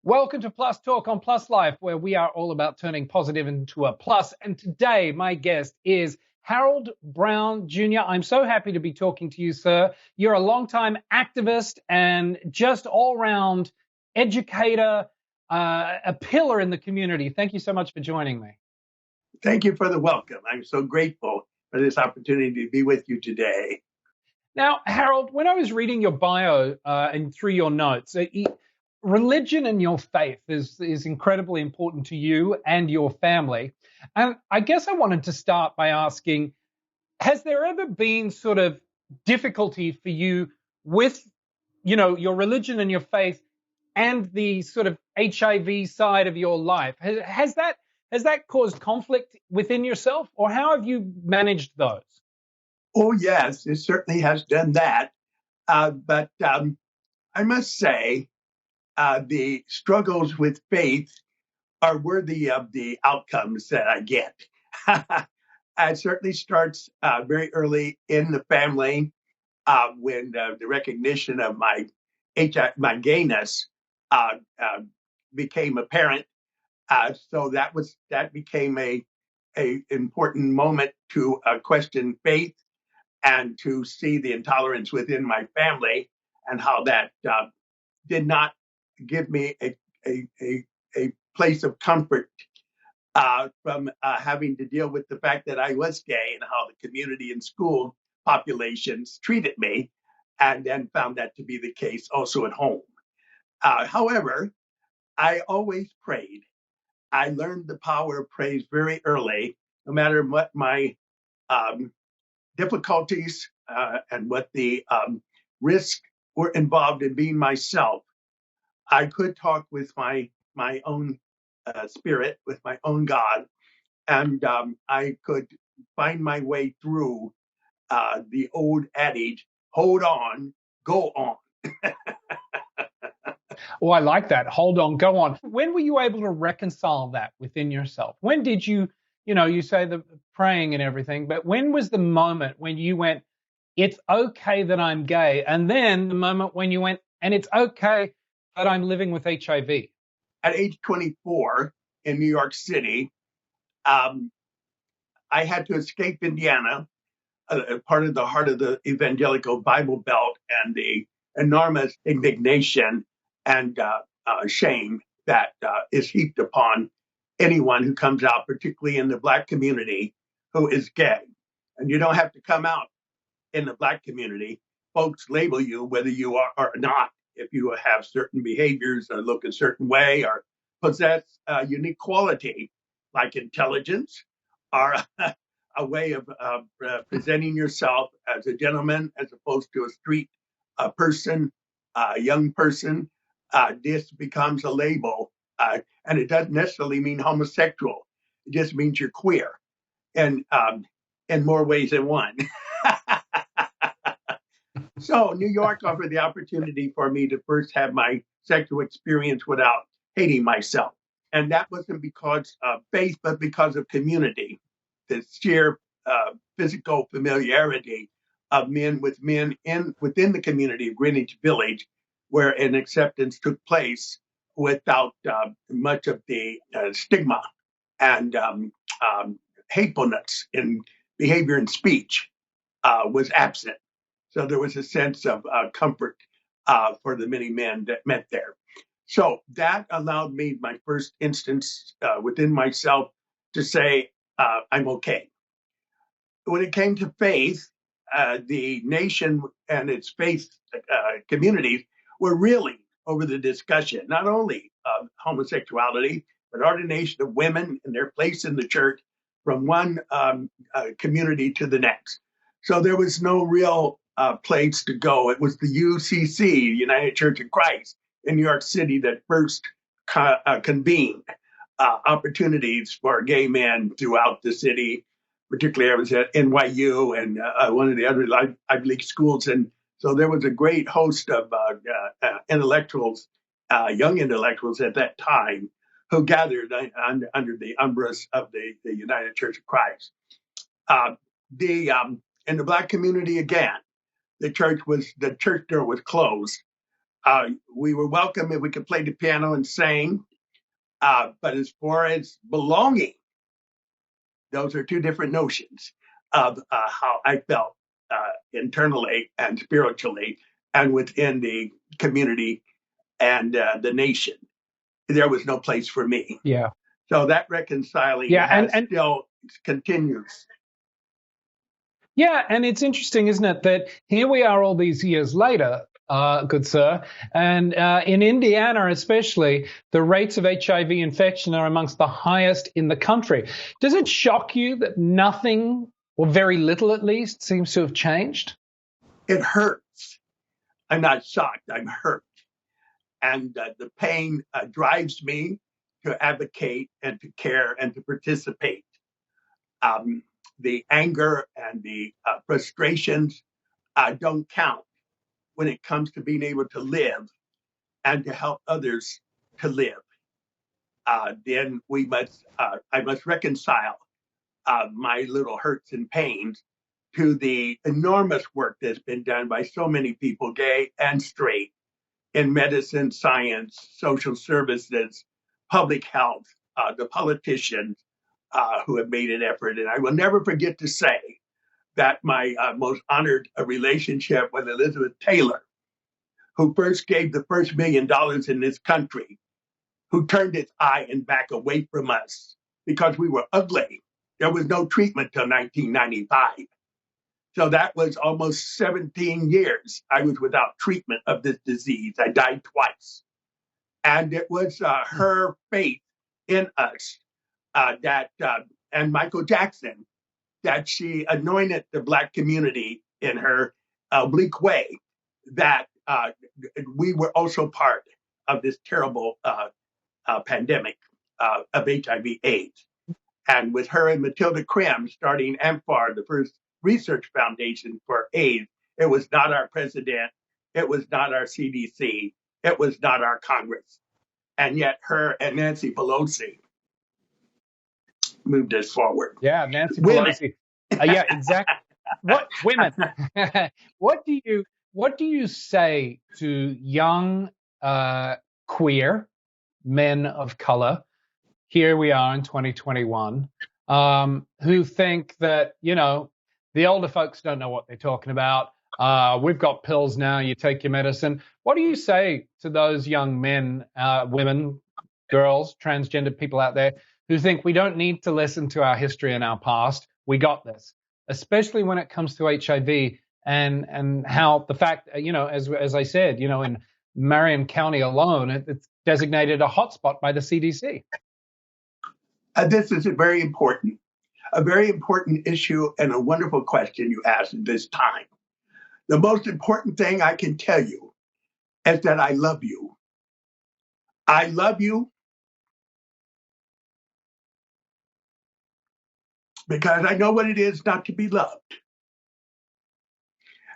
Welcome to Plus Talk on Plus Life, where we are all about turning positive into a plus. And today, my guest is Harold Brown Jr. I'm so happy to be talking to you, sir. You're a longtime activist and just all-round educator, a pillar in the community. Thank you so much for joining me. Thank you for the welcome. I'm so grateful for this opportunity to be with you today. Now, Harold, when I was reading your bio and through your notes, religion and your faith is incredibly important to you and your family. And I guess I wanted to start by asking, has there ever been sort of difficulty for you with, your religion and your faith and the sort of HIV side of your life? Has that caused conflict within yourself, or how have you managed those? Oh, yes, it certainly has done that. But I must say, the struggles with faith are worthy of the outcomes that I get. It certainly starts very early in the family when the recognition of my gayness became apparent. So that became a important moment to question faith and to see the intolerance within my family and how that did not give me a place of comfort from having to deal with the fact that I was gay and how the community and school populations treated me, and then found that to be the case also at home. However, I always prayed. I learned the power of praise very early, no matter what my um, difficulties and what the risks were involved in being myself. I could talk with my own spirit, with my own God, and I could find my way through the old adage, hold on, go on. Oh, I like that. Hold on, go on. When were you able to reconcile that within yourself? When did you say the praying and everything, but when was the moment when you went, it's okay that I'm gay? And then the moment when you went, and it's okay that I'm living with HIV? At age 24 in New York City, um, I had to escape Indiana, part of the heart of the evangelical Bible Belt, and the enormous indignation and shame that is heaped upon anyone who comes out, particularly in the Black community, who is gay. And you don't have to come out in the Black community. Folks label you whether you are or not if you have certain behaviors or look a certain way or possess a unique quality like intelligence or a way of presenting yourself as a gentleman as opposed to a street person, a young person. This becomes a label, and it doesn't necessarily mean homosexual. It just means you're queer, and in more ways than one. So New York offered the opportunity for me to first have my sexual experience without hating myself. And that wasn't because of faith, but because of community, the sheer physical familiarity of men with men within the community of Greenwich Village, where an acceptance took place without much of the stigma and hatefulness in behavior and speech was absent. So there was a sense of comfort for the many men that met there. So that allowed me, my first instance within myself, to say, I'm okay. When it came to faith, the nation and its faith communities were reeling over the discussion, not only of homosexuality, but ordination of women and their place in the church from one community to the next. So there was no real place to go. It was the UCC, United Church of Christ, in New York City that first convened opportunities for gay men throughout the city. Particularly, I was at NYU and one of the other Ivy League schools, and so there was a great host of intellectuals, young intellectuals at that time, who gathered under the umbrella of the United Church of Christ. In the Black community again, the church door was closed We were welcome and we could play the piano and sing. But as far as belonging, those are two different notions of how I felt internally and spiritually and within the community and the nation. There was no place for me. Yeah. So that reconciling Yeah. has still continues. Yeah, and it's interesting, isn't it, that here we are all these years later, good sir, and in Indiana especially, the rates of HIV infection are amongst the highest in the country. Does it shock you that nothing, or very little at least, seems to have changed? It hurts. I'm not shocked. I'm hurt. And the pain drives me to advocate and to care and to participate. Um, the anger and the frustrations don't count when it comes to being able to live and to help others to live. Then I must reconcile my little hurts and pains to the enormous work that's been done by so many people, gay and straight, in medicine, science, social services, public health, the politicians who have made an effort. And I will never forget to say that my most honored relationship with Elizabeth Taylor, who first gave the first $1 million in this country, who turned its eye and back away from us because we were ugly. There was no treatment till 1995. So that was almost 17 years I was without treatment of this disease. I died twice. And it was her faith in us and Michael Jackson, that she anointed the Black community in her oblique way, that we were also part of this terrible pandemic of HIV/AIDS. And with her and Matilda Krim starting AMFAR, the first research foundation for AIDS, it was not our president, it was not our CDC, it was not our Congress. And yet her and Nancy Pelosi moved us forward. Yeah, Nancy Women. Pelosi. Yeah, exactly. What women? what do you say to young queer men of color? Here we are in 2021, who think that, the older folks don't know what they're talking about. We've got pills now, you take your medicine. What do you say to those young men, women, girls, transgender people out there who think we don't need to listen to our history and our past? We got this, especially when it comes to HIV and how the fact, as I said, in Marion County alone, it's designated a hotspot by the CDC. This is a very important issue and a wonderful question you asked at this time. The most important thing I can tell you is that I love you. I love you because I know what it is not to be loved.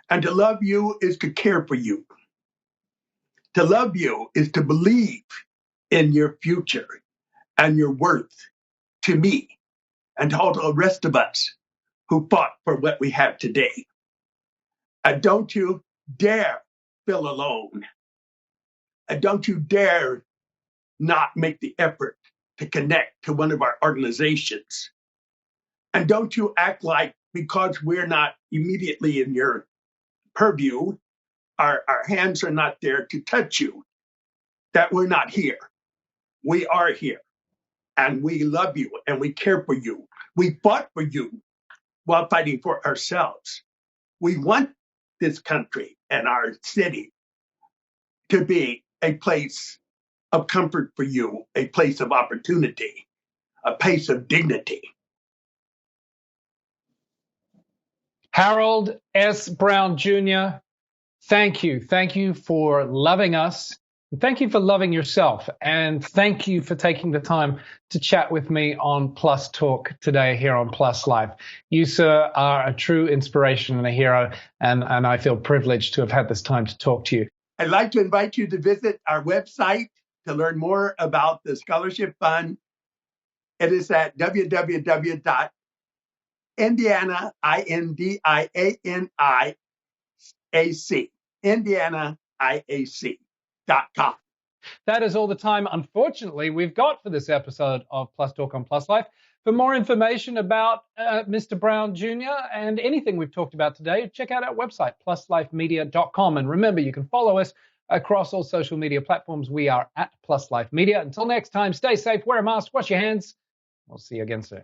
And to love you is to care for you. To love you is to believe in your future and your worth to me and to all the rest of us who fought for what we have today. And don't you dare feel alone. And don't you dare not make the effort to connect to one of our organizations. And don't you act like because we're not immediately in your purview, our hands are not there to touch you, that we're not here. We are here. And we love you and we care for you. We fought for you while fighting for ourselves. We want this country and our city to be a place of comfort for you, a place of opportunity, a place of dignity. Harold S. Brown Jr., thank you. Thank you for loving us. Thank you for loving yourself. And thank you for taking the time to chat with me on Plus Talk today here on Plus Life. You, sir, are a true inspiration and a hero, and I feel privileged to have had this time to talk to you. I'd like to invite you to visit our website to learn more about the Scholarship Fund. It is at www.indiana, INDIANIAC, Indiana IAC. pluslife.com. That is all the time, unfortunately, we've got for this episode of Plus Talk on Plus Life. For more information about Mr. Brown Jr. and anything we've talked about today, check out our website, pluslifemedia.com. And remember, you can follow us across all social media platforms. We are at Plus Life Media. Until next time, stay safe, wear a mask, wash your hands. We'll see you again soon.